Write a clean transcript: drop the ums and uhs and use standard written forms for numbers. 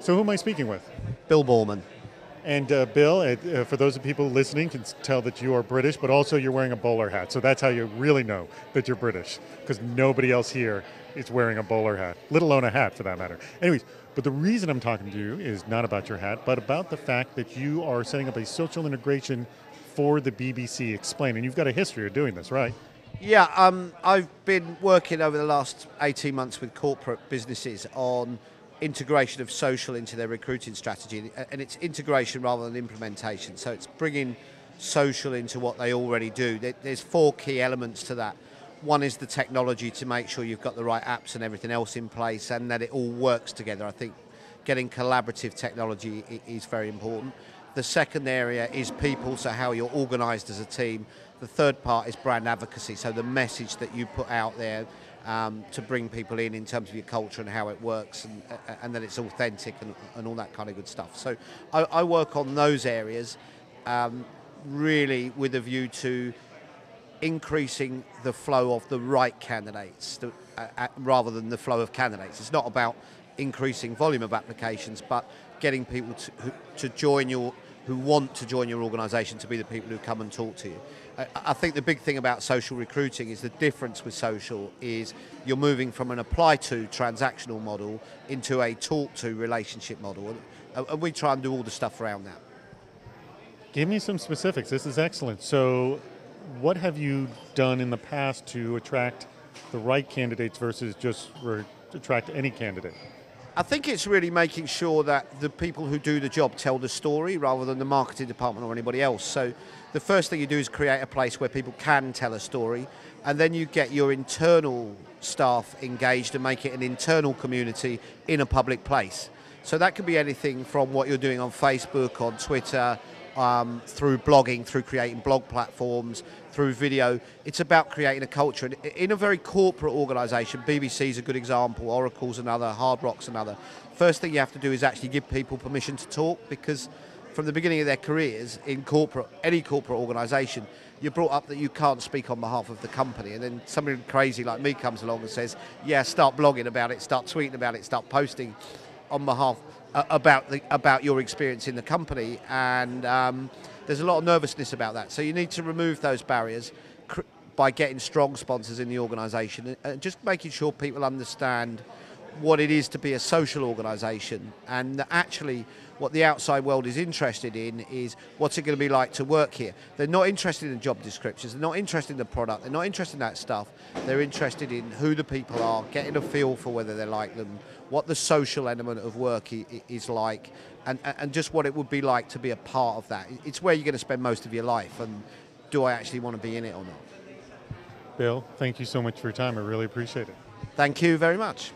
So who am I speaking with? Bill Boorman. And Bill, for those of people listening, can tell that you are British, but also you're wearing a bowler hat. So that's how you really know that you're British, because nobody else here is wearing a bowler hat, let alone a hat for that matter. Anyways, but the reason I'm talking to you is not about your hat, but about the fact that you are setting up a social integration for the BBC. Explain, and you've got a history of doing this, right? Yeah, I've been working over the last 18 months with corporate businesses on integration of social into their recruiting strategy, and it's integration rather than implementation. So it's bringing social into what they already do. There's 4 key elements to that. One is the technology to make sure you've got the right apps and everything else in place and that it all works together. I think getting collaborative technology is very important. The second area is people, so how you're organised as a team. The third part is brand advocacy, so the message that you put out there to bring people in terms of your culture and how it works and that it's authentic and all that kind of good stuff. So I work on those areas really with a view to increasing the flow of the right candidates rather than the flow of candidates. It's not about increasing volume of applications, but getting people to join who want to join your organisation to be the people who come and talk to you. I think the big thing about social recruiting is the difference with social is you're moving from an apply to transactional model into a talk to relationship model, and we try and do all the stuff around that. Give me some specifics. This is excellent. So what have you done in the past to attract the right candidates versus just attract any candidate? I think it's really making sure that the people who do the job tell the story rather than the marketing department or anybody else. So the first thing you do is create a place where people can tell a story, and then you get your internal staff engaged and make it an internal community in a public place. So that could be anything from what you're doing on Facebook, on Twitter, through blogging, through creating blog platforms, through video. It's about creating a culture. And in a very corporate organisation, BBC is a good example, Oracle's another, Hard Rock's another. First thing you have to do is actually give people permission to talk, because from the beginning of their careers in any corporate organisation, you're brought up that you can't speak on behalf of the company, and then somebody crazy like me comes along and says, yeah, start blogging about it, start tweeting about it, start posting on behalf about your experience in the company, and there's a lot of nervousness about that. So you need to remove those barriers by getting strong sponsors in the organisation and just making sure people understand what it is to be a social organisation, and that actually what the outside world is interested in is what's it going to be like to work here. They're not interested in job descriptions, they're not interested in the product, they're not interested in that stuff. They're interested in who the people are, getting a feel for whether they like them, what the social element of work is like, and just what it would be like to be a part of that. It's where you're going to spend most of your life, and do I actually want to be in it or not? Bill, thank you so much for your time. I really appreciate it. Thank you very much.